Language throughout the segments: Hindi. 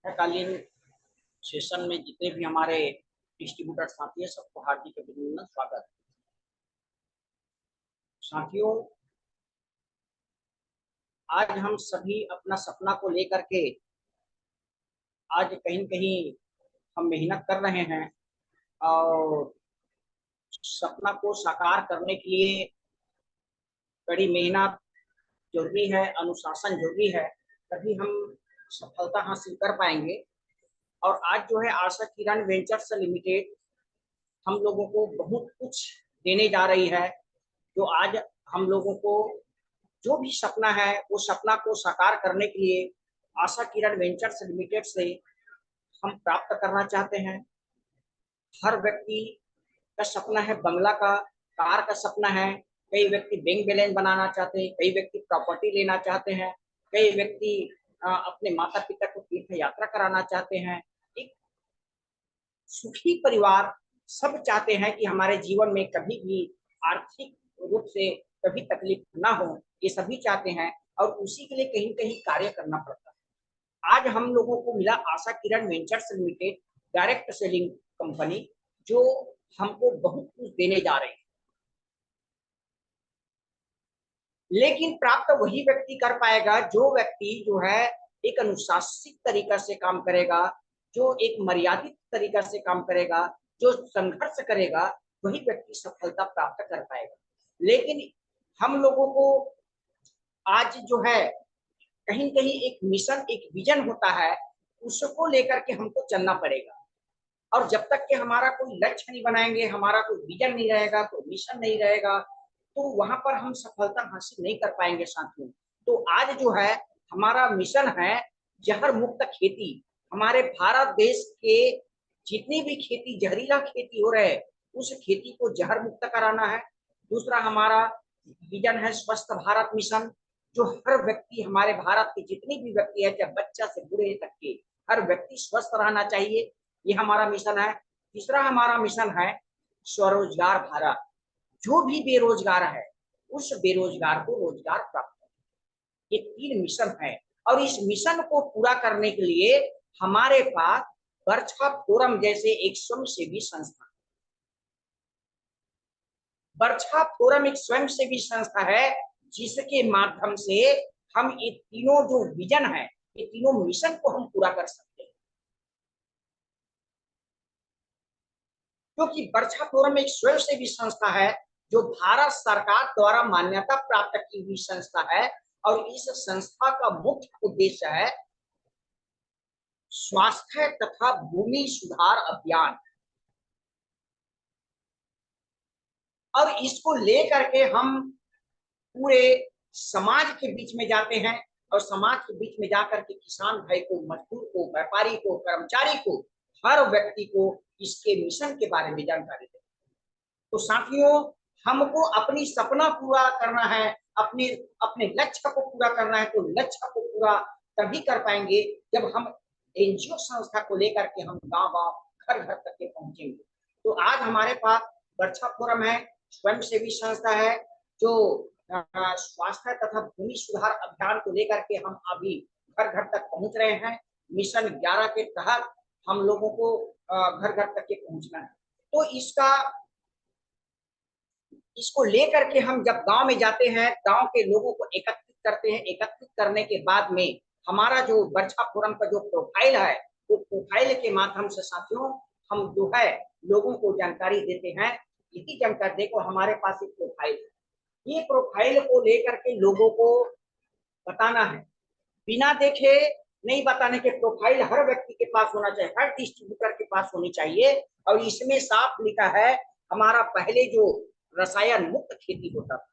प्रातःकालीन सेशन में जितने भी हमारे डिस्ट्रीब्यूटर साथी हैं, सबको हार्दिक अभिनंदन, स्वागत। साथियों, आज हम सभी अपना सपना को लेकर के आज कहीं न कहीं हम मेहनत कर रहे हैं और सपना को साकार करने के लिए कड़ी मेहनत जरूरी है, अनुशासन जरूरी है, तभी हम सफलता हासिल कर पाएंगे। और आज जो है आशा किरण वेंचर्स लिमिटेड हम लोगों को बहुत कुछ देने जा रही है। जो आज हम लोगों को जो भी सपना है वो सपना को साकार करने के लिए आशा किरण वेंचर्स लिमिटेड से हम प्राप्त करना चाहते हैं। हर व्यक्ति का सपना है बंगला का, कार का सपना है। कई व्यक्ति बैंक बैलेंस बनाना चाहते हैं, कई व्यक्ति प्रॉपर्टी लेना चाहते हैं, कई व्यक्ति अपने माता पिता को तीर्थ यात्रा कराना चाहते हैं। एक सुखी परिवार सब चाहते हैं कि हमारे जीवन में कभी भी आर्थिक रूप से कभी तकलीफ ना हो, ये सभी चाहते हैं और उसी के लिए कहीं कहीं कार्य करना पड़ता है। आज हम लोगों को मिला Asha Kiran ventures limited direct selling company, जो हमको बहुत कुछ देने जा रही है। लेकिन प्राप्त वही व्यक्ति कर पाएगा जो व्यक्ति जो है एक अनुशासित तरीका से काम करेगा, जो एक मर्यादित तरीका से काम करेगा, जो संघर्ष करेगा, वही व्यक्ति सफलता प्राप्त कर पाएगा। लेकिन हम लोगों को आज जो है कहीं कहीं एक मिशन, एक विजन होता है, उसको लेकर के हमको चलना पड़ेगा। और जब तक कि हमारा कोई लक्ष्य नहीं बनाएंगे, हमारा कोई विजन नहीं रहेगा, कोई मिशन नहीं रहेगा, तो वहां पर हम सफलता हासिल नहीं कर पाएंगे साथियों। तो आज जो है हमारा मिशन है जहर मुक्त खेती। हमारे भारत देश के जितनी भी खेती, जहरीला खेती हो रहे हैं, उस खेती को जहर मुक्त कराना है। दूसरा हमारा विजन है स्वस्थ भारत मिशन, जो हर व्यक्ति, हमारे भारत के जितनी भी व्यक्ति है, चाहे बच्चा से बूढ़े तक के हर व्यक्ति स्वस्थ रहना चाहिए, ये हमारा मिशन है। तीसरा हमारा मिशन है स्वरोजगार भारत। जो भी बेरोजगार है उस बेरोजगार को रोजगार प्राप्त करें। ये 3 मिशन है और इस मिशन को पूरा करने के लिए हमारे पास बरछा फोरम जैसे एक स्वयंसेवी संस्था, बरछा फोरम एक स्वयंसेवी संस्था है, जिसके माध्यम से हम ये तीनों जो विजन है, ये तीनों मिशन को हम पूरा कर सकते हैं। क्योंकि बरछा फोरम एक स्वयंसेवी संस्था है जो भारत सरकार द्वारा मान्यता प्राप्त की हुई संस्था है और इस संस्था का मुख्य उद्देश्य है स्वास्थ्य तथा भूमि सुधार अभियान। और इसको लेकर के हम पूरे समाज के बीच में जाते हैं और समाज के बीच में जाकर के किसान भाई को, मजदूर को, व्यापारी को, कर्मचारी को, हर व्यक्ति को इसके मिशन के बारे में जानकारी देते हैं। तो साथियों, हमको अपनी सपना पूरा करना है, अपने अपने लक्ष्य को पूरा करना है। तो लक्ष्य को पूरा तभी कर पाएंगे जब हम एनजीओ संस्था को लेकर के हम गांव-गांव, घर-घर तक के पहुंचेंगे। तो आज हमारे पास बरछा फोरम है, स्वयंसेवी संस्था है, जो स्वास्थ्य तथा भूमि सुधार अभियान को लेकर के हम अभी घर-घर तक पहुंच रहे हैं। मिशन 11 के तहत हम लोगों को घर-घर तक के पहुंचना है। तो इसको लेकर के हम जब गांव में जाते हैं, गांव के लोगों को एकत्रित करते हैं। एकत्रित करने के बाद में हमारा जो बरछा फोरम का जो प्रोफाइल है, वो प्रोफाइल के माध्यम से साथियों हम जो है लोगों को जानकारी देते हैं। यही जानकारी देखो, हमारे पास एक प्रोफाइल है, ये प्रोफाइल को लेकर के लोगों को बताना है। बिना देखे नहीं बताने के प्रोफाइल हर व्यक्ति के पास होना चाहिए, हर डिस्ट्रीब्यूटर के पास होनी चाहिए। और इसमें साफ लिखा है, हमारा पहले जो रसायन मुक्त खेती होता था,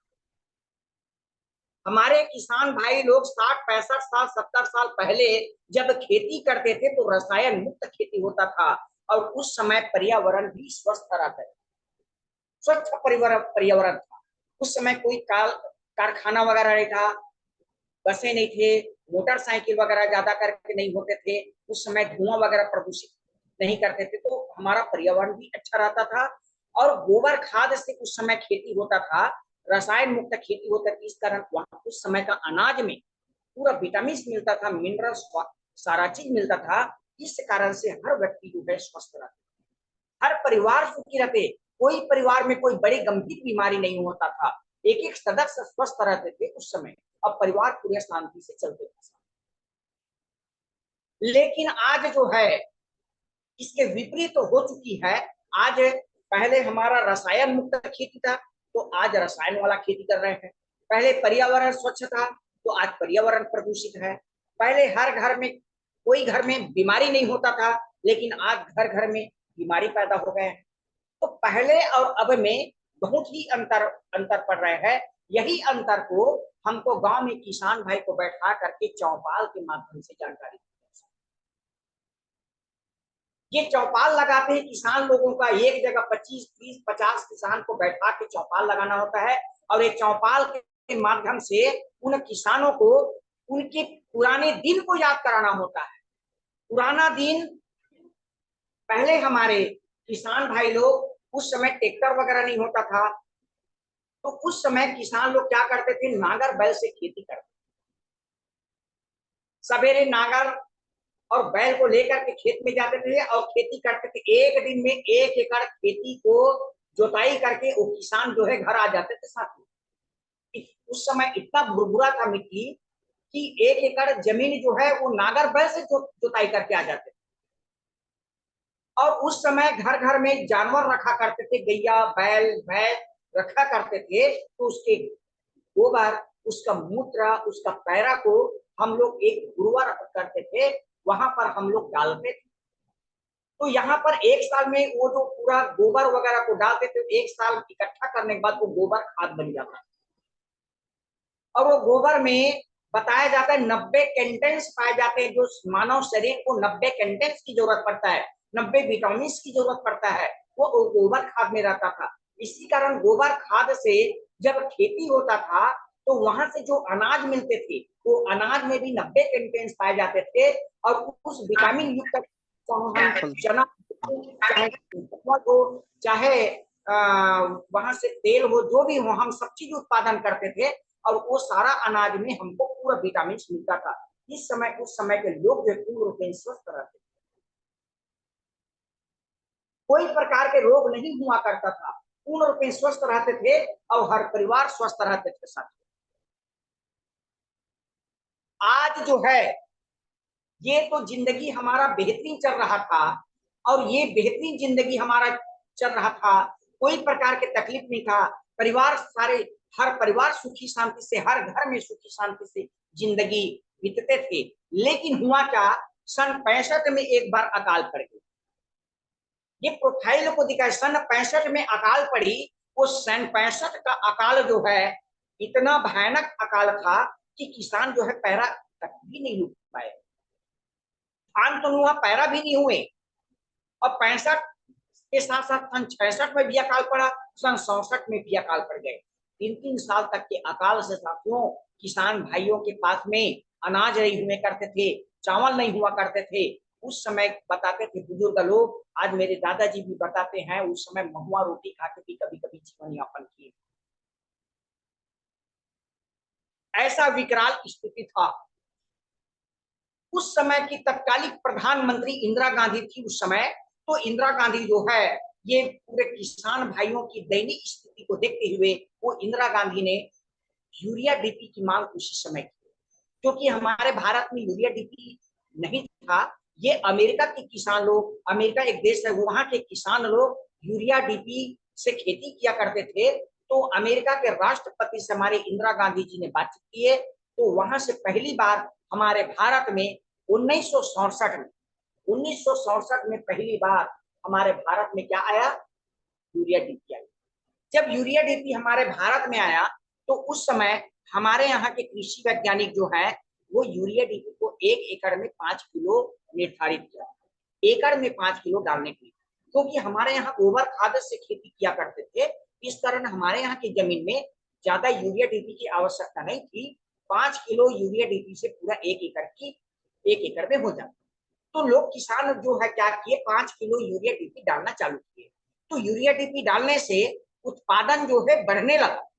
हमारे किसान भाई लोग 60, 65 साल, 70 साल पहले जब खेती करते थे तो रसायन मुक्त खेती होता था और उस समय पर्यावरण भी स्वस्थ रहता था, स्वच्छ पर्यावरण था। उस समय कोई कारखाना वगैरह नहीं था, बसें नहीं थे, मोटरसाइकिल वगैरह ज्यादा करके नहीं होते थे, उस समय धुआं वगैरह प्रदूषित नहीं करते थे, तो हमारा पर्यावरण भी अच्छा रहता था। और गोबर खाद से उस समय खेती होता था, रसायन मुक्त खेती होता थी। इस कारण वहां उस समय का अनाज में पूरा विटामिन मिलता था, मिनरल्स, सारा चीज मिलता था। इस कारण से हर व्यक्ति जो है स्वस्थ रहते, हर परिवार सुखी रहते। कोई परिवार में कोई बड़ी गंभीर बीमारी नहीं होता था, एक एक सदस्य स्वस्थ रहते थे उस समय। अब परिवार पूरे शांति से चलते थे। लेकिन आज जो है इसके विपरीत तो हो चुकी है। आज पहले हमारा रसायन मुक्त खेती था, तो आज रसायन वाला खेती कर रहे हैं। पहले पर्यावरण स्वच्छ था, तो आज पर्यावरण प्रदूषित है। पहले हर घर में कोई घर में बीमारी नहीं होता था, लेकिन आज घर घर में बीमारी पैदा हो गए हैं। तो पहले और अब में बहुत ही अंतर अंतर पड़ रहे हैं। यही अंतर को हमको गांव में किसान भाई को बैठा करके चौपाल के माध्यम से जानकारी, ये चौपाल लगाते हैं किसान लोगों का, एक जगह 25, 30, 50 किसान को बैठा के चौपाल लगाना होता है। और ये चौपाल के माध्यम से उन किसानों को उनके पुराने दिन को याद कराना होता है। पुराना दिन, पहले हमारे किसान भाई लोग, उस समय ट्रैक्टर वगैरह नहीं होता था, तो उस समय किसान लोग क्या करते थे, नागर बैल से खेती करते। सवेरे नागर और बैल को लेकर के खेत में जाते थे और खेती करते थे। एक दिन में 1 एकड़ खेती को जोताई करके वो किसान जो है घर आ जाते थे साथ में। उस समय इतना भुरभुरा था मिट्टी कि 1 एकड़ जमीन जो है वो नागर बैल से जोताई करके आ जाते थे। और उस समय घर घर में जानवर रखा करते थे, गैया बैल भैंस रखा करते थे, तो उसके गोबर, उसका मूत्र, उसका पैरा को हम लोग एक गुरुवार करते थे, वहां पर हम लोग डालते थे। तो यहाँ पर एक साल में वो जो पूरा गोबर वगैरह को डालते थे, एक साल इकट्ठा करने के बाद वो गोबर खाद बन जाता है। और वो गोबर में बताया जाता है 90 कंटेंट्स पाए जाते हैं, जो मानव शरीर को 90 कंटेंट्स की जरूरत पड़ता है, 90 विटामिन की जरूरत पड़ता है, वो गोबर खाद में रहता था। इसी कारण गोबर खाद से जब खेती होता था, तो वहां से जो अनाज मिलते थे, वो अनाज में भी 90 कंटेंट्स पाए जाते थे। और उस विटामिन युक्त चना, चाहे हो, चाहे वहां से तेल हो, जो भी हो, हम सब चीज उत्पादन करते थे। और वो सारा अनाज में हमको पूरा विटामिन मिलता था। इस समय उस समय के लोग जो पूर्ण रूप में स्वस्थ रहते थे, कोई प्रकार के रोग नहीं हुआ करता था, पूर्ण रूप में स्वस्थ रहते थे और हर परिवार स्वस्थ रहते थे साथ। आज जो है ये तो जिंदगी हमारा बेहतरीन चल रहा था, और ये बेहतरीन जिंदगी हमारा चल रहा था, कोई प्रकार के तकलीफ नहीं था। परिवार सारे, हर परिवार सुखी शांति से, हर घर में सुखी शांति से जिंदगी बीतते थे। लेकिन हुआ क्या, सन 65 में एक बार अकाल पड़ गई। ये प्रोफाइल को दिखाए, सन 65 में अकाल पड़ी। वो सन 65 का अकाल जो है इतना भयानक अकाल था कि किसान जो है पैरा तक भी नहीं लूट पाए, धान तो हुआ, पैरा भी नहीं हुए। और 65 के साथ साथ सन 66 में भी अकाल पड़ा, सन 67 में भी अकाल पड़ गए। 3-3 साल तक के अकाल से साथियों, किसान भाइयों के पास में अनाज नहीं हुए करते थे, चावल नहीं हुआ करते थे। उस समय बताते थे बुजुर्ग लोग, आज मेरे दादाजी भी बताते हैं, उस समय महुआ रोटी खा के भी कभी कभी जीवन यापन किए। ऐसा विकराल स्थिति था। उस समय की तत्कालिक प्रधानमंत्री इंदिरा गांधी थी उस समय। तो इंदिरा गांधी जो है, ये पूरे किसान भाइयों की दयनीय स्थिति को देखते हुए वो इंदिरा गांधी ने यूरिया डीपी की मांग उसी समय की, क्योंकि हमारे भारत में यूरिया डीपी नहीं था। ये अमेरिका के किसान लोग, अमेरिका एक देश है, वहां के किसान लोग यूरिया डीपी से खेती किया करते थे। तो अमेरिका के राष्ट्रपति से हमारे इंदिरा गांधी जी ने बातचीत की है। तो वहां से पहली बार हमारे भारत में 1967 में 1967 में पहली बार हमारे भारत में क्या आया, यूरिया डीपी आई। जब यूरिया डीपी हमारे भारत में आया, तो उस समय हमारे यहाँ के कृषि वैज्ञानिक जो है, वो यूरिया डीपी को 1 एकड़ में 5 किलो निर्धारित किया, एकड़ में 5 किलो डालने के लिए। क्योंकि हमारे यहाँ गोबर खाद से खेती किया करते थे, इस कारण हमारे यहाँ की जमीन में ज्यादा यूरिया डीपी की आवश्यकता नहीं थी। 5 किलो यूरिया डीपी से पूरा 1 एकड़ में हो जाता। तो लोग किसान जो है क्या किए, 5 किलो यूरिया डीपी डालना चालू किए। तो यूरिया डीपी डालने से उत्पादन जो है बढ़ने लगा।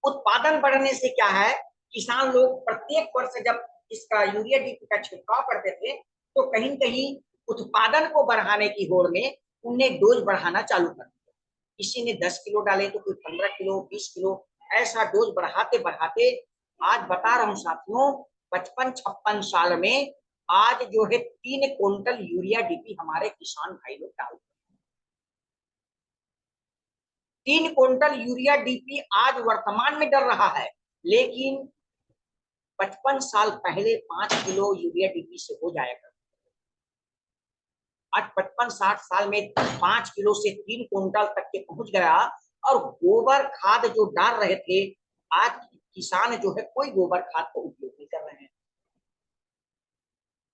उत्पादन बढ़ने से क्या है, किसान लोग प्रत्येक वर्ष जब इसका यूरिया डीपी का छिड़काव करते थे, तो कहीं कहीं उत्पादन को बढ़ाने की होड़ में उनने डोज बढ़ाना चालू कर दिया। किसी ने 10 किलो डाले तो कोई 15 किलो, 20 किलो, ऐसा डोज बढ़ाते बढ़ाते आज बता रहा हूं साथियों, 55-56 साल में आज जो है 3 क्विंटल यूरिया डीपी हमारे किसान भाई लोग डाल, 3 क्विंटल यूरिया डीपी आज वर्तमान में डल रहा है। लेकिन 55 साल पहले 5 किलो यूरिया डीपी से हो जाएगा। आज 55-60 साल में 5 किलो से 3 क्विंटल तक के पहुंच गया। और गोबर खाद जो डाल रहे थे, आज किसान जो है कोई गोबर खाद का उपयोग नहीं कर रहे हैं।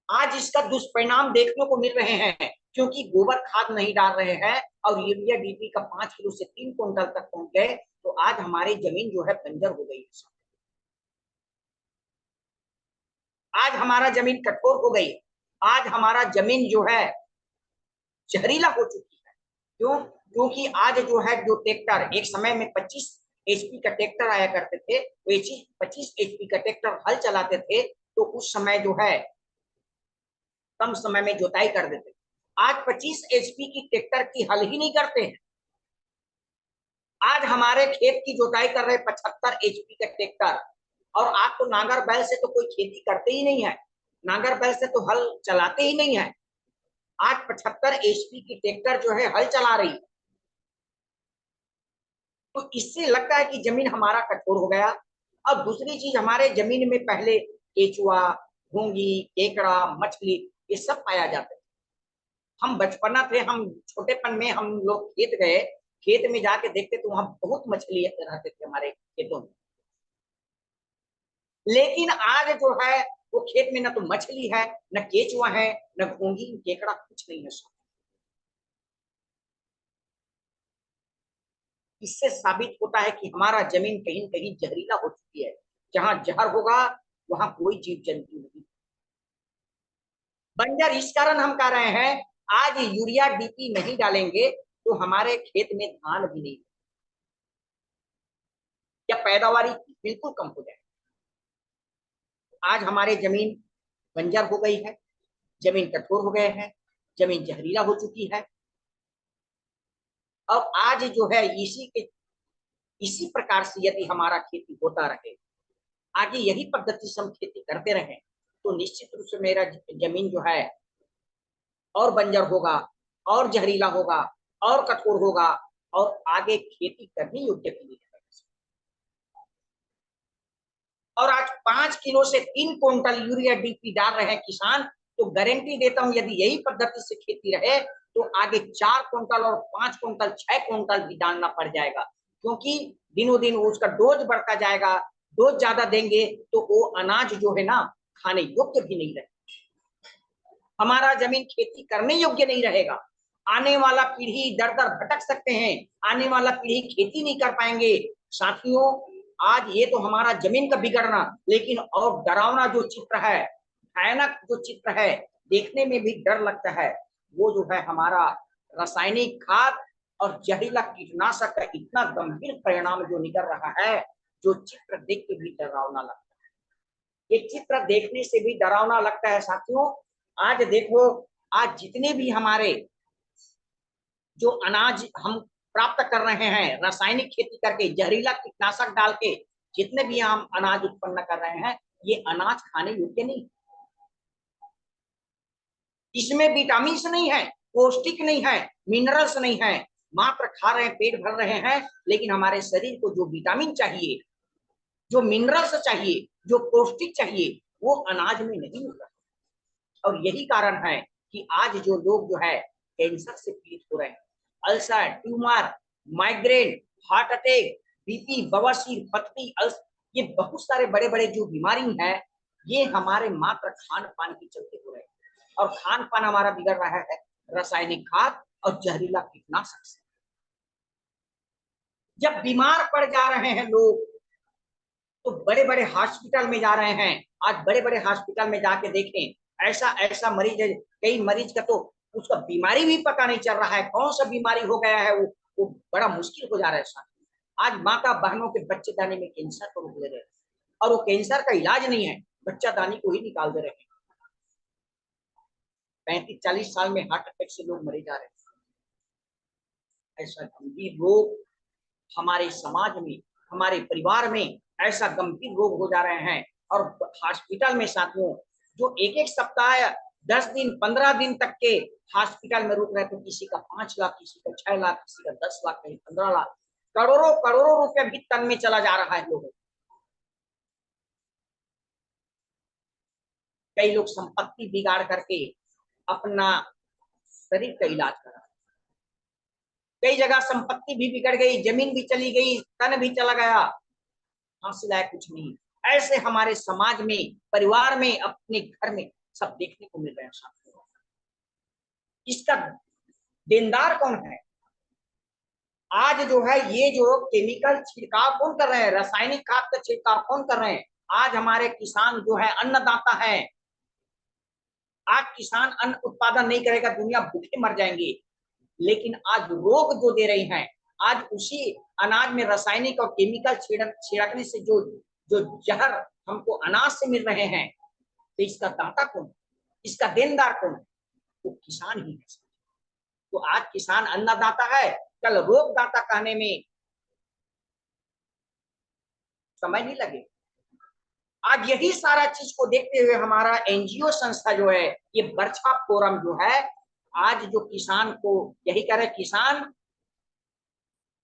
आज इसका दुष्परिणाम देखने को मिल रहे हैं, क्योंकि गोबर खाद नहीं डाल रहे हैं और यूरिया डीपी का 5 किलो से 3 क्विंटल तक पहुंच गए, तो आज हमारी जमीन जो है बंजर हो गई है। आज हमारा जमीन कठोर हो गई, आज हमारा जमीन जो है जहरीला हो चुकी है। क्यों? क्योंकि आज जो है जो ट्रैक्टर एक समय में 25 एचपी का ट्रैक्टर आया करते थे, वो 25 एचपी का ट्रैक्टर हल चलाते थे, तो उस समय जो है कम समय में जोताई कर देते। आज 25 एचपी की ट्रैक्टर की हल ही नहीं करते हैं। आज हमारे खेत की जोताई कर रहे 75 एचपी का ट्रैक्टर। और आज तो नांगर बैल से तो कोई खेती करते ही नहीं है, नांगर बैल से तो हल चलाते ही नहीं है। आज 75 एचपी की ट्रैक्टर जो है हल चला रही, तो इससे लगता है कि जमीन हमारा कठोर हो गया। अब दूसरी चीज, हमारे जमीन में पहले केचुआ, घोंगी, केकड़ा, मछली ये सब पाया जाता है। हम बचपना थे, हम छोटेपन में हम लोग खेत गए, खेत में जाके देखते तो वहां बहुत मछली रहते थे हमारे खेतों में। लेकिन आज जो है वो खेत में न तो मछली है, न केचुआ है, न घोंगी, केकड़ा, कुछ नहीं है। इससे साबित होता है कि हमारा जमीन कहीं कहीं जहरीला हो चुकी है। जहां जहर होगा वहां कोई जीव जंतु नहीं। बंजर इस कारण हम कह रहे हैं, आज यूरिया डीपी नहीं डालेंगे तो हमारे खेत में धान भी नहीं, या पैदावारी बिल्कुल कम हो जाए। आज हमारे जमीन बंजर हो गई है, जमीन कठोर हो गए हैं, जमीन जहरीला हो चुकी है। और आज जो है इसी प्रकार से यदि हमारा खेती होता रहे, आगे यही पद्धति से हम खेती करते रहे, तो निश्चित रूप से मेरा जमीन जो है और बंजर होगा, और जहरीला होगा, और कठोर होगा, और आगे खेती करने योग्य भी नहीं रहेगा। और आज 5 किलो से 3 क्विंटल यूरिया डीपी डाल रहे हैं किसान, तो गारंटी देता हूं यदि यही पद्धति से खेती रहे तो आगे 4 क्विंटल और 5 क्विंटल 6 क्विंटल भी डालना पड़ जाएगा। क्योंकि दिनों दिन उसका डोज बढ़ता जाएगा, डोज ज्यादा देंगे तो वो अनाज जो है ना खाने योग्य भी नहीं रहेगा, हमारा जमीन खेती करने योग्य नहीं रहेगा। आने वाला पीढ़ी दर दर भटक सकते हैं, आने वाला पीढ़ी खेती नहीं कर पाएंगे। साथियों, आज ये तो हमारा जमीन का बिगड़ना, लेकिन और डरावना जो चित्र है, भयानक जो चित्र है, देखने में भी डर लगता है, वो जो है हमारा रासायनिक खाद और जहरीला कीटनाशक का इतना गंभीर परिणाम जो निकल रहा है, जो चित्र देख के भी डरावना लगता है। ये चित्र देखने से भी डरावना लगता है साथियों। आज देखो, आज जितने भी हमारे जो अनाज हम प्राप्त कर रहे हैं रासायनिक खेती करके, जहरीला कीटनाशक डाल के जितने भी हम अनाज उत्पन्न कर रहे हैं, ये अनाज खाने योग्य नहीं, इसमें विटामिन नहीं है, पौष्टिक नहीं है, मिनरल्स नहीं है। मात्र खा रहे हैं, पेट भर रहे हैं, लेकिन हमारे शरीर को जो विटामिन चाहिए, जो मिनरल्स चाहिए, जो पौष्टिक चाहिए, वो अनाज में नहीं मिल रहा। और यही कारण है कि आज जो लोग जो है कैंसर से पीड़ित हो रहे हैं, ulcer, tumour, migraine, heart attack, BP, बवासीर, पथरी, ये बहुत सारे बड़े बड़े जो बीमारी है, ये हमारे मात्र खान पान के चलते हो रहे हैं। और खान पान हमारा बिगड़ रहा है रासायनिक खाद और जहरीला कीटनाशक से। जब बीमार पड़ जा रहे हैं लोग, तो बड़े बड़े हॉस्पिटल में जा रहे हैं। आज बड़े बड़े हॉस्पिटल में जाके देखें, ऐसा ऐसा मरीज है, कई मरीज का तो उसका बीमारी भी पता नहीं चल रहा है, कौन सा बीमारी हो गया है, वो बड़ा मुश्किल हो जा रहा है साथ। आज माता बहनों के बच्चे दानी में कैंसर को रोक ले रहे हैं, और वो कैंसर का इलाज नहीं है, बच्चा दानी को ही निकाल दे रहे हैं। 35-40 साल में हार्ट अटैक से लोग मरे जा रहे हैं। ऐसा गंभीर रोग हमारे समाज में, हमारे परिवार में ऐसा गंभीर रोग हो जा रहे हैं। और हॉस्पिटल में साथियों, जो एक एक सप्ताह 10 दिन 15 दिन तक के हॉस्पिटल में रुक रहे, तो किसी का 5 लाख, किसी का 6 लाख, किसी का 10 लाख, कहीं 15 लाख, करोड़ों करोड़ों रुपए भी तन में चला जा रहा है लोगों। कई लोग संपत्ति बिगाड़ करके अपना शरीर का इलाज करा, कई जगह संपत्ति भी बिगड़ गई, जमीन भी चली गई, तन भी चला गया, हासिल है कुछ नहीं। ऐसे हमारे समाज में, परिवार में, अपने घर में सब देखने को मिल रहे हैं। इसका देनदार कौन है? आज जो है ये जो केमिकल छिड़काव कौन कर रहे हैं, रासायनिक खाद का छिड़काव कौन कर रहे हैं? आज हमारे किसान जो है अन्नदाता है। आज किसान अन्न उत्पादन नहीं करेगा, दुनिया भूखे मर जाएंगे। लेकिन आज रोग जो दे रही हैं, आज उसी अनाज में रासायनिक और केमिकल छिड़कने से जो जो जहर हमको अनाज से मिल रहे हैं, तो इसका दाता कौन, इसका देनदार कौन? तो किसान ही है। तो आज किसान अन्नदाता है, कल रोगदाता कहने में समय नहीं लगे। आज यही सारा चीज को देखते हुए हमारा एनजीओ संस्था जो है, ये बरछा फोरम जो है, आज जो किसान को यही कह रहे, किसान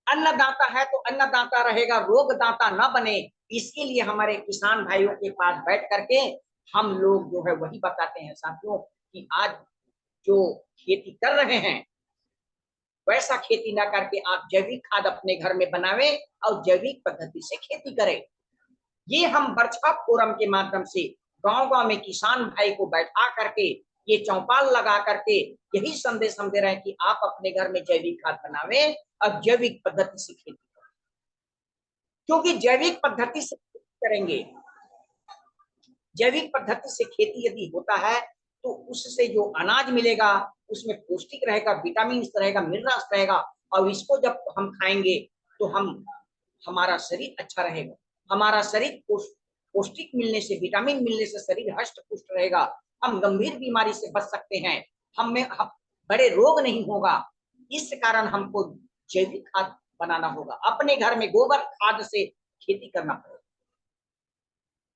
अन्नदाता है तो अन्नदाता रहेगा, रोगदाता न बने। इसके लिए हमारे किसान भाइयों के पास बैठ करके हम लोग जो है वही बताते हैं साथियों, कि आज जो खेती कर रहे हैं वैसा खेती ना करके आप जैविक खाद अपने घर में बनावे और जैविक पद्धति से खेती करें। ये हम बरछा फोरम के माध्यम से गांव गांव में किसान भाई को बैठा करके, ये चौपाल लगा करके यही संदेश हम दे रहे हैं कि आप अपने घर में जैविक खाद बनावे और जैविक पद्धति से खेती करें। क्योंकि जैविक पद्धति से करेंगे, जैविक पद्धति से खेती यदि होता है तो उससे जो अनाज मिलेगा उसमें पौष्टिक रहेगा, विटामिन रहेगा, मिनरल्स रहेगा, और इसको जब हम खाएंगे तो हमारा शरीर अच्छा रहेगा। हमारा शरीर पौष्टिक मिलने से, विटामिन मिलने से शरीर हष्ट पुष्ट रहेगा। हम गंभीर बीमारी से बच सकते हैं, हम बड़े रोग नहीं होगा। इस कारण हमको जैविक खाद बनाना होगा, अपने घर में गोबर खाद से खेती करना पड़ेगा।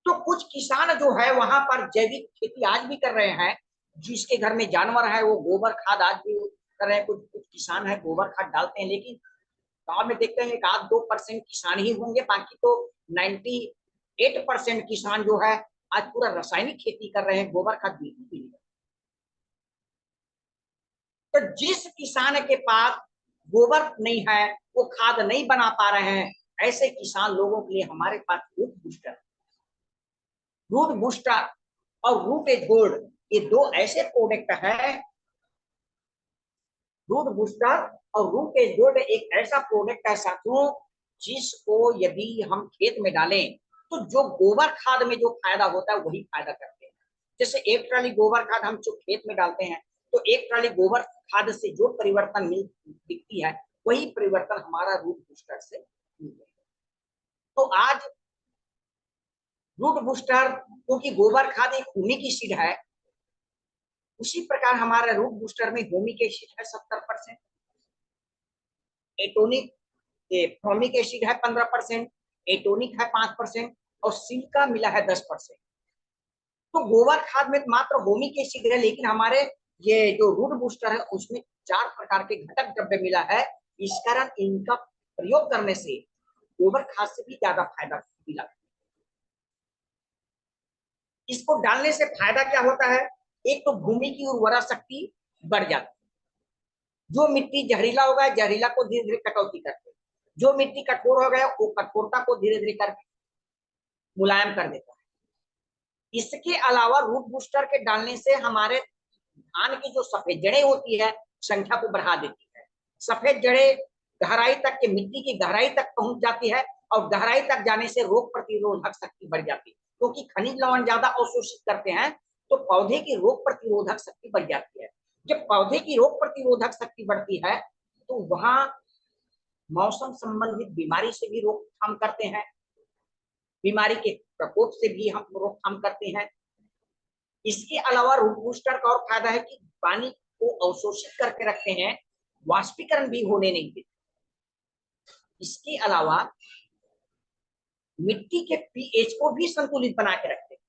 तो कुछ किसान जो है वहां पर जैविक खेती आज भी कर रहे हैं, जिसके घर में जानवर है वो गोबर खाद आज भी कर रहे हैं। कुछ कुछ किसान है गोबर खाद डालते हैं, लेकिन गांव में देखते हैं 1-2% किसान ही होंगे, बाकी तो 98% किसान जो है आज पूरा रासायनिक खेती कर रहे हैं, गोबर खाद बिल्कुल भी नहीं। तो जिस किसान के पास गोबर नहीं है, वो खाद नहीं बना पा रहे हैं, ऐसे किसान लोगों के लिए हमारे पास रूट बूस्टर, रूट बूस्टर और रूट एज गोल्ड, ये दो ऐसे प्रोडक्ट है। रूट बूस्टर और रूट एज गोल्ड एक ऐसा प्रोडक्ट है साथियों, जिसको यदि हम खेत में डालें तो जो गोबर खाद में जो फायदा होता है वही फायदा करते हैं। जैसे एक ट्राली गोबर खाद हम जो खेत में डालते हैं, तो एक ट्राली गोबर खाद से जो परिवर्तन दिखती है, वही परिवर्तन हमारा रूट बूस्टर से मिलता है। तो आज रूट बूस्टर, क्योंकि गोबर खाद एक ह्यूमिक एसिड है, उसी प्रकार हमारा रूट बूस्टर में ह्यूमिक एसिड है 70%, एटोनिक फॉर्मिक एसिड है 15%, एटोनिक है 5% और सिलिका मिला है 10%। तो गोबर खाद में मात्र ह्यूमिक एसिड है, लेकिन हमारे ये जो रूट बूस्टर है उसमें 4 प्रकार के घटक द्रव्य मिला है। इस कारण इनका प्रयोग करने से गोबर खाद से भी ज्यादा फायदा मिला। इसको डालने से फायदा क्या होता है? एक तो भूमि की उर्वरा शक्ति बढ़ जाती है। जो मिट्टी जहरीला हो गया, जहरीला को धीरे धीरे कटौती करते, जो मिट्टी कठोर हो गया वो कठोरता को धीरे धीरे करके मुलायम कर देता है। इसके अलावा रूट बूस्टर के डालने से हमारे धान की जो सफेद जड़ें होती है संख्या को बढ़ा देती है। सफेद जड़ें गहराई तक के, मिट्टी की गहराई तक पहुंच जाती है, और गहराई तक जाने से रोग प्रतिरोधक शक्ति बढ़ जाती है। क्योंकि खनिज लवण ज्यादा अवशोषित करते हैं, तो पौधे की रोग प्रतिरोधक शक्ति बढ़ जाती है। जब पौधे की रोग प्रतिरोधक शक्ति बढ़ती है तो वहां मौसम संबंधित बीमारी से भी रोकथाम करते हैं, बीमारी के प्रकोप से भी हम रोकथाम करते हैं। इसके अलावा रूट बूस्टर का और फायदा है कि पानी को अवशोषित करके रखते हैं, वाष्पीकरण भी होने नहीं देते। इसके अलावा मिट्टी के पीएच को भी संतुलित बना के रखते हैं,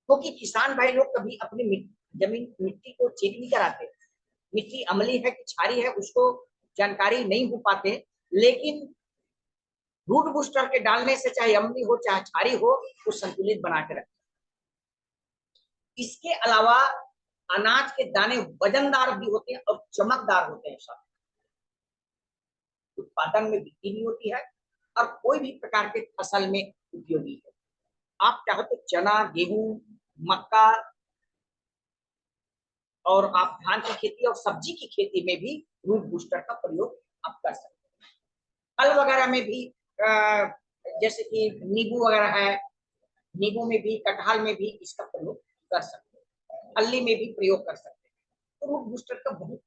क्योंकि किसान भाई लोग कभी अपनी जमीन मिट्टी को चेक नहीं कराते, मिट्टी अम्लीय है कि क्षारीय है उसको जानकारी नहीं हो पाते, लेकिन रूट बूस्टर के डालने से चाहे अम्लीय हो चाहे क्षारीय हो, वो संतुलित बना के रखते हैं। इसके अलावा अनाज के दाने वजनदार भी होते हैं और चमकदार होते हैं, सब उत्पादन में वृद्धि भी होती है और कोई भी प्रकार के फसल में उपयोगी है। आप चाहो तो चना, गेहूं, मक्का और आप धान की खेती और सब्जी की खेती में भी रूट बूस्टर का प्रयोग आप कर सकते हैं। फल वगैरह में भी जैसे कि नींबू वगैरह है, नींबू में भी, कटहल में भी इसका प्रयोग कर सकते हैं, अल्ली में भी प्रयोग कर सकते हैं। तो रूट बूस्टर का बहुत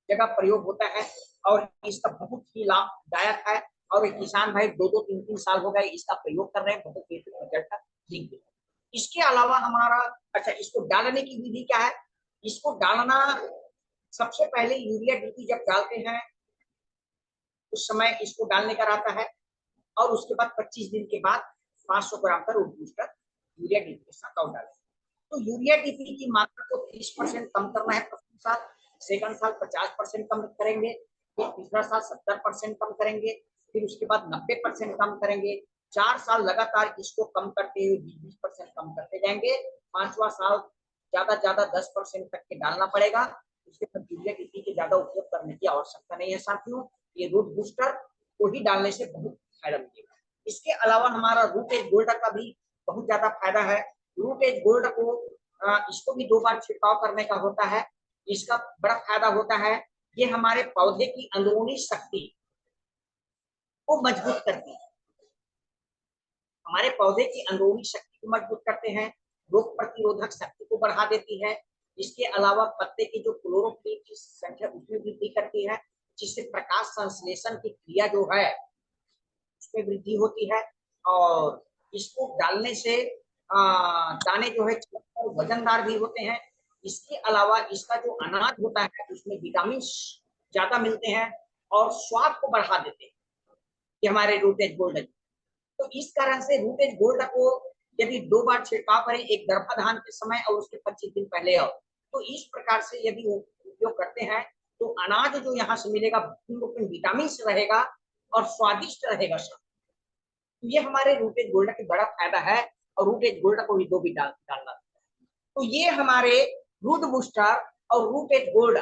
जगह प्रयोग होता है और इसका बहुत ही लाभदायक है और एक किसान भाई 2-3 साल हो गए इसका प्रयोग कर रहे हैं, बहुत बेहतर रिजल्ट दिख रहा है। इसके अलावा हमारा अच्छा, इसको डालने की विधि क्या है? इसको डालना सबसे पहले यूरिया डीपी जब डालते हैं उस समय इसको डालने का रहता है और उसके बाद 25 दिन के बाद 500 ग्राम का रूट बूस्टर यूरिया डीपी के साथ और डालें। तो यूरिया डीपी की मात्रा को 30% कम करना है प्रथम साल, सेकंड साल 50% कम करेंगे, फिर तीसरा साल 70% कम करेंगे, फिर उसके बाद 90% कम करेंगे। 4 साल लगातार इसको कम करते हुए 20% कम करते जाएंगे। 5वां साल ज्यादा 10% तक के डालना पड़ेगा। उसके बाद यूरिया डीपी के ज्यादा उपयोग करने की आवश्यकता नहीं है साथियों। ये रूट बूस्टर को ही डालने से बहुत फायदा मिलेगा। इसके अलावा हमारा रूट एज गोल्ड का भी बहुत ज्यादा फायदा है। रूट एज गोल्ड को इसको भी 2 बार छिड़काव करने का होता है। इसका बड़ा फायदा होता है, ये हमारे पौधे की अंदरूनी शक्ति को मजबूत करती है, हमारे पौधे की अंदरूनी शक्ति को मजबूत करते हैं, रोग प्रतिरोधक शक्ति को बढ़ा देती है। इसके अलावा पत्ते की जो क्लोरोफिल की संख्या उसमें वृद्धि करती है, जिससे प्रकाश संश्लेषण की क्रिया जो है उसमें वृद्धि होती है और इसको डालने से दाने जो है वजनदार भी होते हैं। इसके अलावा इसका जो अनाज होता है उसमें विटामिन ज्यादा मिलते हैं और स्वाद को बढ़ा देते हैं, ये हमारे रूटेज गोल्ड। तो इस कारण से रूटेज गोल्ड को यदि 2 बार छिड़काव करें, एक गर्भाधान के समय और उसके 25 दिन पहले हो, तो इस प्रकार से यदि उपयोग करते हैं तो अनाज जो यहाँ से मिलेगा विटामिन रहेगा और स्वादिष्ट रहेगा सब। तो ये हमारे रूटेज गोल्ड की बड़ा फायदा है और रूटेज गोल्ड को भी 2 भी डालना। तो ये हमारे रूट बूस्टर और रूटेज गोल्ड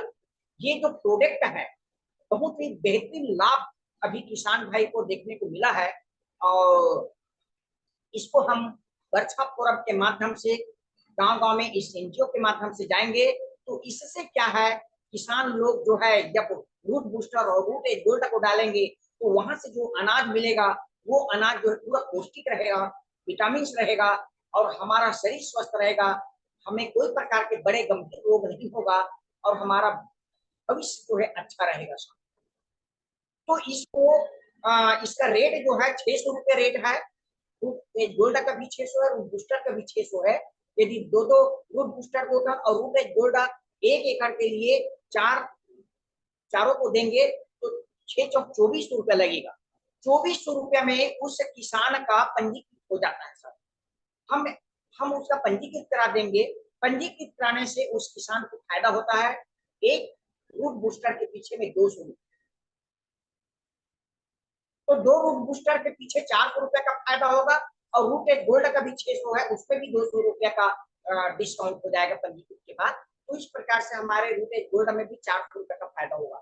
ये जो प्रोडक्ट है बहुत ही बेहतरीन लाभ अभी किसान भाई को देखने को मिला है और इसको हम वर्कशॉप फोरम के माध्यम से गांव-गांव में इस एनजीओ के माध्यम से जाएंगे। तो इससे क्या है, किसान लोग जो है जब रूट बूस्टर और रूट एज गोल्ड को डालेंगे तो वहां से जो अनाज मिलेगा वो अनाज जो है पूरा पौष्टिक रहेगा, विटामिन रहेगा और हमारा शरीर स्वस्थ रहेगा, हमें कोई प्रकार के बड़े गंभीर रोग नहीं होगा और हमारा भविष्य जो है अच्छा रहेगा। तो इसको इसका रेट जो है 600 रुपये रेट है। रूट गोल्ड का भी 600 है, रूट बूस्टर का भी 600 है। यदि दो रूट बूस्टर होगा और रूट एज गोल्ड 1 एकड़ के लिए चारों को देंगे तो 6 चौक 2400 रुपया लगेगा। 2400 रुपया में उस किसान का पंजीकृत हो जाता है सर। हम उसका पंजीकृत करा देंगे। पंजीकृत कराने से उस किसान को फायदा होता है, एक रूट बूस्टर के पीछे में 200 रुपये, तो 2 रूट बूस्टर के पीछे 400 रुपए का फायदा होगा और रूट एज गोल्ड का भी 600 है, उसमें भी 200 रुपया का डिस्काउंट हो जाएगा पंजीकृत के बाद। तो इस प्रकार से हमारे रूट एज गोल्ड में भी 400 रुपए का फायदा होगा।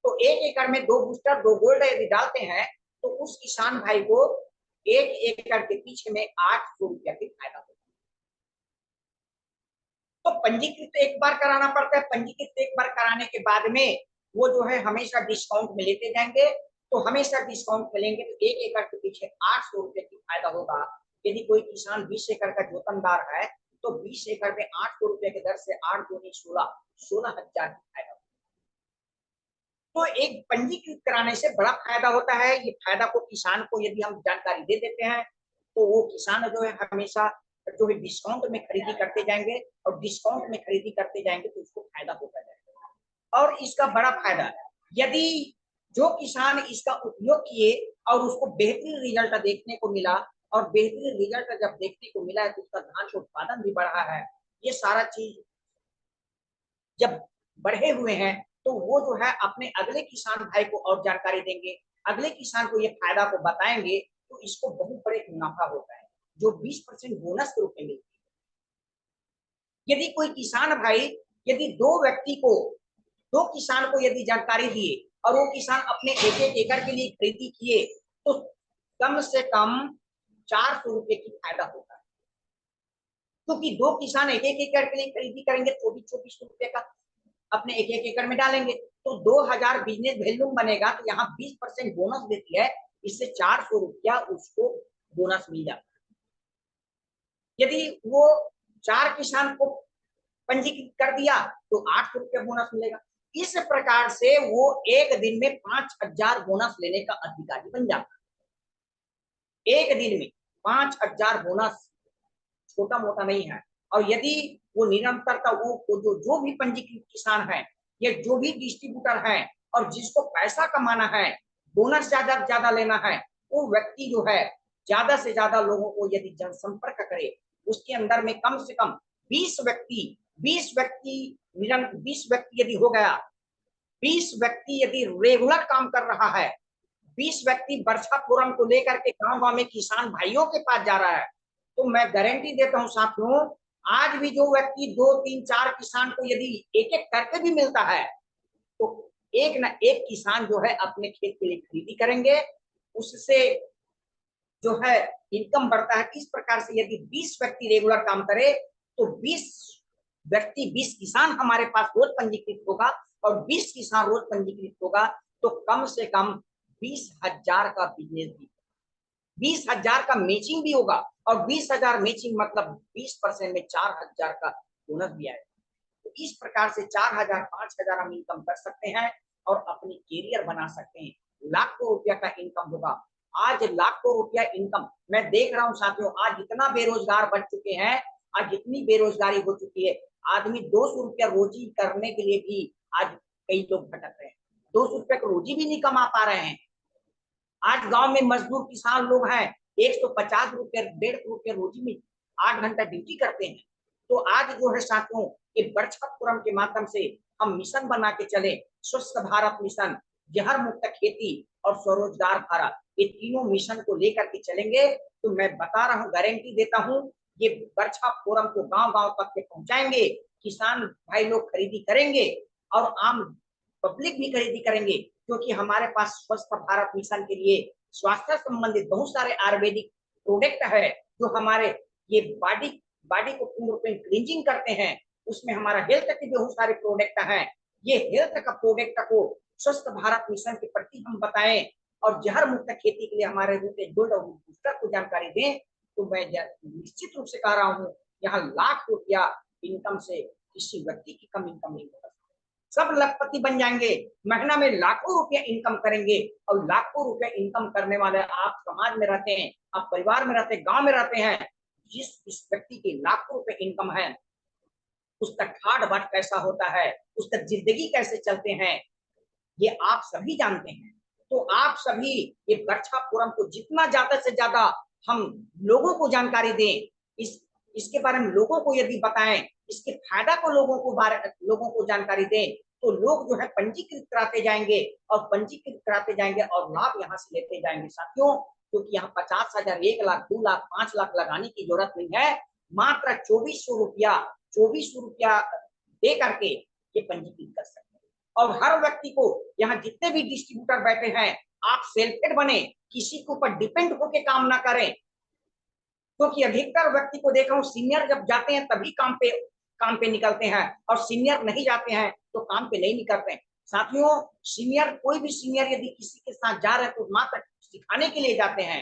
तो 1 एकड़ में 2 बूस्टर 2 गोल्ड यदि डालते हैं तो उस किसान भाई को 1 एकड़ के पीछे में 800 रुपया की फायदा होगा। तो पंजीकृत एक बार कराना पड़ता है, पंजीकृत एक बार कराने के बाद में वो जो है हमेशा डिस्काउंट में लेते जाएंगे, तो हमेशा डिस्काउंट मिलेंगे। तो 1 एकड़ के पीछे 800 रुपये की फायदा होगा। यदि कोई किसान 20 एकड़ का जोतनदार है तो 20 एकड़ में 800 रुपये की दर से 8 दूनी 16,000 की फायदा। तो एक पंजीकृत कराने से बड़ा फायदा होता है। ये फायदा को किसान को यदि हम जानकारी दे देते हैं तो वो किसान जो है हमेशा जो है डिस्काउंट में खरीदी करते जाएंगे, और डिस्काउंट में खरीदी करते जाएंगे तो उसको फायदा होता जाएगा। और इसका बड़ा फायदा है, यदि जो किसान इसका उपयोग किए और उसको बेहतरीन रिजल्ट देखने को मिला, और बेहतरीन रिजल्ट जब देखने को मिला है तो उसका धान का उत्पादन भी बढ़ा है, ये सारा चीज जब बढ़े हुए हैं तो वो जो है अपने अगले किसान भाई को और जानकारी देंगे, अगले किसान को ये फायदा को बताएंगे, तो इसको बहुत बड़े मुनाफा होता है, जो 20% बोनस के रूप में मिलती है। यदि कोई किसान भाई, यदि दो किसान को यदि जानकारी दिए और वो किसान अपने एक एक एकड़ के लिए खरीदी किए, तो कम से कम 400 रुपए की फायदा होता है, क्योंकि दो किसान एक एक एकड़ के लिए खरीदी करेंगे, 24-24 रुपए का अपने एक एक एकड़ में डालेंगे, तो 2000 बिजनेस वैल्यूम बनेगा, तो यहाँ 20% बोनस देती है, इससे 400 रुपया उसको बोनस मिल जाता है। यदि वो 4 किसान को पंजीकृत कर दिया तो 800 रुपया बोनस मिलेगा। इस प्रकार से वो एक दिन में 5000 बोनस लेने का अधिकारी बन जाता है। एक दिन में 5000 बोनस छोटा मोटा नहीं है। और यदि वो निरंतरता, वो जो भी पंजीकृत किसान है, ये जो भी डिस्ट्रीब्यूटर है, और जिसको पैसा कमाना है, बोनस ज्यादा लेना है, वो व्यक्ति जो है ज्यादा से ज्यादा लोगों को यदि जनसंपर्क करे, उसके अंदर में कम से कम 20 व्यक्ति यदि हो गया, 20 व्यक्ति यदि रेगुलर काम कर रहा है, 20 व्यक्ति वर्षा फोरम को लेकर के गांव गांव में किसान भाइयों के पास जा रहा है, तो मैं गारंटी देता हूं साथियों, आज भी जो व्यक्ति 2-3-4 किसान को यदि एक एक करके भी मिलता है, तो एक ना एक किसान जो है अपने खेत के लिए खरीदी करेंगे, उससे जो है इनकम बढ़ता है। इस प्रकार से यदि 20 व्यक्ति रेगुलर काम करे, तो 20 किसान हमारे पास रोज पंजीकृत होगा, और 20 किसान रोज पंजीकृत होगा, तो कम से कम 20,000 का बिजनेस भी, 20,000 का मैचिंग भी होगा, और 20,000 मैचिंग मतलब 20% में 4,000 का बोनस भी आएगा। तो इस प्रकार से 4,000 5,000 हम इनकम कर सकते हैं और अपनी कैरियर बना सकते हैं। लाखों रुपया का इनकम होगा। आज लाखों रुपया इनकम मैं देख रहा हूँ साथियों, आज इतना बेरोजगार बन चुके हैं, आज इतनी बेरोजगारी हो चुकी है, आदमी 200 रुपया रोजी करने के लिए भी आज कई लोग भटक रहे हैं, 200 रुपया की रोजी भी नहीं कमा पा रहे हैं। आज गांव में मजदूर किसान लोग हैं, 150 रुपये 150 रुपये रोजी में 8 घंटा ड्यूटी करते हैं। तो आज जो है साथियों, ये वर्षा फोरम के माध्यम से हम मिशन बना के चले, स्वस्थ भारत मिशन, जहर मुक्त खेती और स्वरोजगार भारत, ये तीनों मिशन को लेकर के चलेंगे, तो मैं बता रहा हूँ, गारंटी देता हूँ, ये वर्षा फोरम को गांव गांव तक के पहुंचाएंगे, किसान भाई लोग खरीदी करेंगे और आम पब्लिक भी खरीदी करेंगे, क्योंकि हमारे पास स्वस्थ भारत मिशन के लिए स्वास्थ्य संबंधित बहुत सारे आयुर्वेदिक प्रोडक्ट है, जो हमारे ये बॉडी को पूर्ण रूप में क्लींजिंग करते हैं। उसमें हमारा हेल्थ के बहुत सारे प्रोडक्ट हैं। ये हेल्थ का प्रोडक्ट को स्वस्थ भारत मिशन के प्रति हम बताएं, और जहर मुक्त खेती के लिए हमारे गोल्ड और बूस्टर को जानकारी दें, तो मैं निश्चित रूप से कह रहा हूँ, यहाँ लाख रुपया इनकम से किसी व्यक्ति की कम इनकम नहीं होगा। सब लखपति बन जाएंगे, महीना में लाखों रुपया इनकम करेंगे, और लाखों रुपया इनकम करने वाले आप समाज में रहते हैं, आप परिवार में रहते हैं, गांव में रहते हैं, जिस व्यक्ति की लाखों रुपए इनकम है, उसका ठाट बाट कैसा होता है, उसका जिंदगी कैसे चलते हैं, ये आप सभी जानते हैं। तो आप सभी ये वर्षा फोरम को जितना ज्यादा से ज्यादा हम लोगों को जानकारी दें, इसके बारे में लोगों को यदि बताएं, इसके फायदा को लोगों को जानकारी दें, तो लोग जो है पंजीकृत कराते जाएंगे और लाभ यहाँ से लेते जाएंगे साथियों, क्योंकि यहाँ 50,000 1 लाख 2 लाख 5 लाख लगाने की जरूरत नहीं है, मात्र 2400 रुपया दे करके ये पंजीकृत कर सकते हैं। और हर व्यक्ति को, यहाँ जितने भी डिस्ट्रीब्यूटर बैठे हैं, आप सेल्फ हेड बने, किसी के ऊपर डिपेंड होकर काम ना करें, क्योंकि अधिकतर व्यक्ति को देख रहा हूँ, सीनियर जब जाते हैं तभी काम पे निकलते हैं, और सीनियर नहीं जाते हैं तो काम पे नहीं निकलते हैं। साथियों, कोई भी सीनियर यदि किसी के साथ जा रहे हैं तो मात्र सिखाने के लिए जाते हैं,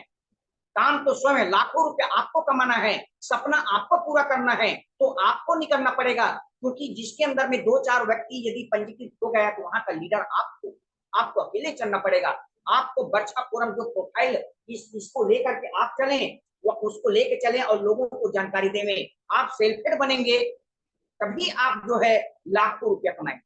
काम तो स्वयं लाखों रुपए आपको कमाना है, सपना आपको पूरा करना है, तो आपको नहीं करना पड़ेगा, क्योंकि जिसके अंदर में 2-4 व्यक्ति यदि पंजीकृत हो गया तो वहां का लीडर आपको अकेले चलना पड़ेगा। आपको वर्षा फोरम जो प्रोफाइल इसको लेकर के आप चलें, वो उसको लेके चलें और लोगों को जानकारी दें। आप सेल्फ हेड बनेंगे तभी आप जो है लाखों रुपया कमाएंगे,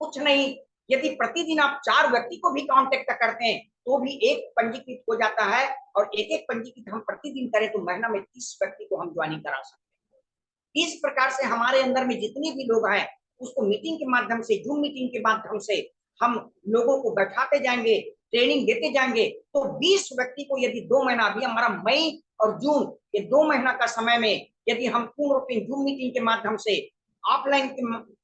कुछ नहीं। यदि प्रतिदिन आप 4 व्यक्ति को भी कांटेक्ट करते हैं तो भी एक पंजीकृत हो जाता है, और एक एक पंजीकृत हम प्रतिदिन करें तो महीना में 30 व्यक्ति को हम ज्वाइनिंग करा सकते हैं। इस प्रकार से हमारे अंदर में जितने भी लोग हैं उसको मीटिंग के माध्यम से, जूम मीटिंग के माध्यम से हम लोगों को बैठाते जाएंगे, ट्रेनिंग देते जाएंगे। तो 20 व्यक्ति को यदि 2 महीना, अभी हमारा मई और जून ये 2 महीना का समय में यदि हम पूर्ण रूप में जूम मीटिंग के माध्यम से, ऑफलाइन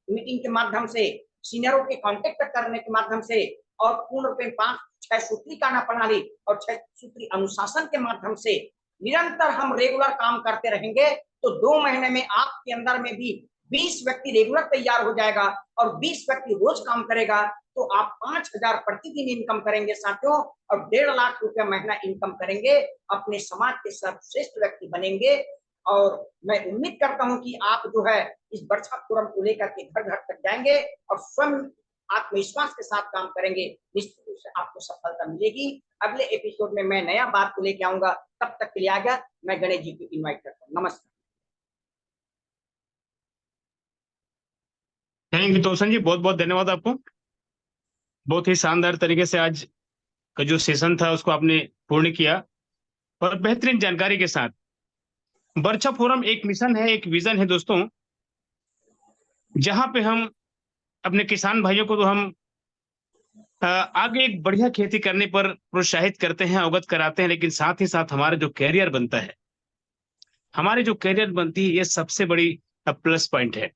मीटिंग के माध्यम से, सीनियरों के कांटेक्ट करने के माध्यम से, और पूर्ण रूप में 5-6 सूत्री कार्य प्रणाली और 6 सूत्री अनुशासन के माध्यम से निरंतर हम रेगुलर काम करते रहेंगे तो 2 महीने में आपके अंदर में भी 20 व्यक्ति रेगुलर तैयार हो जाएगा और 20 व्यक्ति रोज काम करेगा। तो आप 5,000 प्रतिदिन इनकम करेंगे साथियों, और 1.5 लाख रुपया महीना इनकम करेंगे, अपने समाज के सर्वश्रेष्ठ व्यक्ति बनेंगे। और मैं उम्मीद करता हूं कि आप जो है इस वर्कशॉप फोरम को लेकर के घर घर तक जाएंगे और स्वयं आत्मविश्वास के साथ काम करेंगे, निश्चित रूप से आपको सफलता मिलेगी। अगले एपिसोड में मैं नया बात को लेकर आऊंगा, तब तक के लिए आगे मैं गणेश जी को इन्वाइट करता हूँ। नमस्कार। थैंक यू तोसन जी, बहुत बहुत धन्यवाद आपको। बहुत ही शानदार तरीके से आज का जो सेशन था उसको आपने पूर्ण किया और बेहतरीन जानकारी के साथ। वर्कशॉप फोरम एक मिशन है, एक विजन है दोस्तों, जहां पे हम अपने किसान भाइयों को तो हम आगे एक बढ़िया खेती करने पर प्रोत्साहित करते हैं, अवगत कराते हैं, लेकिन साथ ही साथ हमारा जो कैरियर बनता है, हमारी जो कैरियर बनती है, ये सबसे बड़ी प्लस पॉइंट है।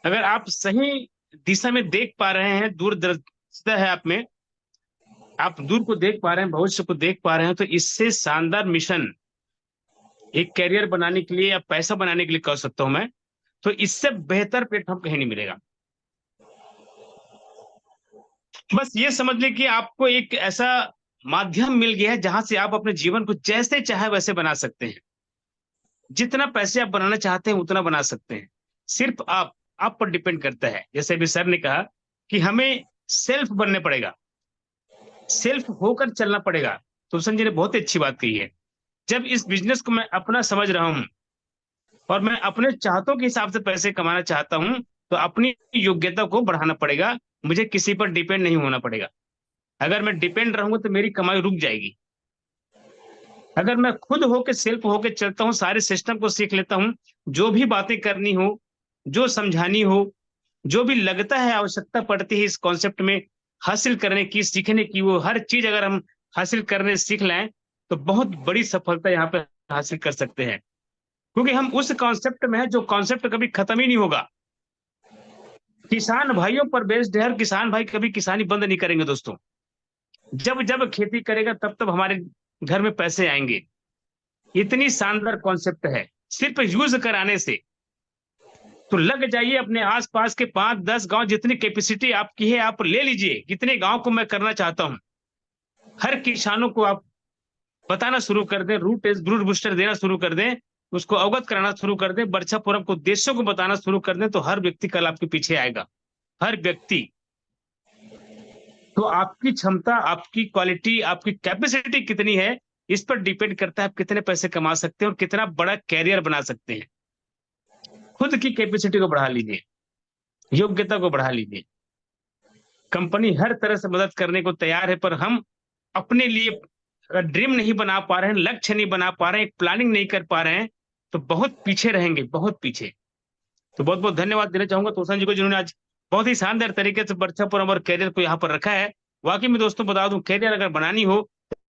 अगर आप सही दिशा में देख पा रहे हैं, दूरदर्शिता है आप में, आप दूर को देख पा रहे हैं, भविष्य को देख पा रहे हैं, तो इससे शानदार मिशन एक कैरियर बनाने के लिए या पैसा बनाने के लिए कह सकता हूं मैं, तो इससे बेहतर प्लेटफॉर्म कहीं नहीं मिलेगा। बस ये समझ लें कि आपको एक ऐसा माध्यम मिल गया है जहां से आप अपने जीवन को जैसे चाहे वैसे बना सकते हैं। जितना पैसे आप बनाना चाहते हैं उतना बना सकते हैं। सिर्फ आप पर डिपेंड करता है। जैसे अभी सर ने कहा कि हमें सेल्फ बनने पड़ेगा, सेल्फ होकर चलना पड़ेगा। तो संजय ने बहुत ही अच्छी बात कही है। जब इस बिजनेस को मैं अपना समझ रहा हूं और मैं अपने चाहतों के हिसाब से पैसे कमाना चाहता हूं, तो अपनी योग्यता को बढ़ाना पड़ेगा, मुझे किसी पर डिपेंड नहीं होना पड़ेगा। अगर मैं डिपेंड रहूंगा तो मेरी कमाई रुक जाएगी। अगर मैं खुद होकर, सेल्फ होकर चलता हूं, सारे सिस्टम को सीख लेता हूं, जो भी बातें करनी हो, जो समझानी हो, जो भी लगता है आवश्यकता पड़ती है इस कॉन्सेप्ट में हासिल करने की, सीखने की, वो हर चीज अगर हम हासिल करने सीख लें तो बहुत बड़ी सफलता यहाँ पे हासिल कर सकते हैं। क्योंकि हम उस कॉन्सेप्ट में है जो कॉन्सेप्ट कभी खत्म ही नहीं होगा। किसान भाइयों पर बेस्ड है और किसान भाई कभी किसानी बंद नहीं करेंगे दोस्तों। जब जब खेती करेगा तब तब हमारे घर में पैसे आएंगे। इतनी शानदार कॉन्सेप्ट है। सिर्फ यूज कराने से तो लग जाइए, अपने आसपास के 5-10 गांव, जितनी कैपेसिटी आपकी है आप ले लीजिए। कितने गांव को मैं करना चाहता हूं, हर किसानों को आप बताना शुरू कर दें, रूट बूस्टर देना शुरू कर दें, उसको अवगत कराना शुरू कर दें, वर्कशॉप फोरम को उद्देश्यों को बताना शुरू कर दें, तो हर व्यक्ति कल आपके पीछे आएगा, हर व्यक्ति। तो आपकी क्षमता, आपकी क्वालिटी, आपकी कैपेसिटी कितनी है, इस पर डिपेंड करता है आप कितने पैसे कमा सकते हैं और कितना बड़ा कैरियर बना सकते हैं। खुद की कैपेसिटी को बढ़ा लीजिए, योग्यता को बढ़ा लीजिए। कंपनी हर तरह से मदद करने को तैयार है, पर हम अपने लिए ड्रीम नहीं बना पा रहे हैं, लक्ष्य नहीं बना पा रहे हैं, प्लानिंग नहीं कर पा रहे हैं, तो बहुत पीछे रहेंगे, बहुत पीछे। तो बहुत बहुत धन्यवाद देना चाहूंगा तोसन जी को, जिन्होंने आज बहुत ही शानदार तरीके से वर्कशॉप और कैरियर को यहाँ पर रखा है। वाकई में दोस्तों बता दूं, कैरियर अगर बनानी हो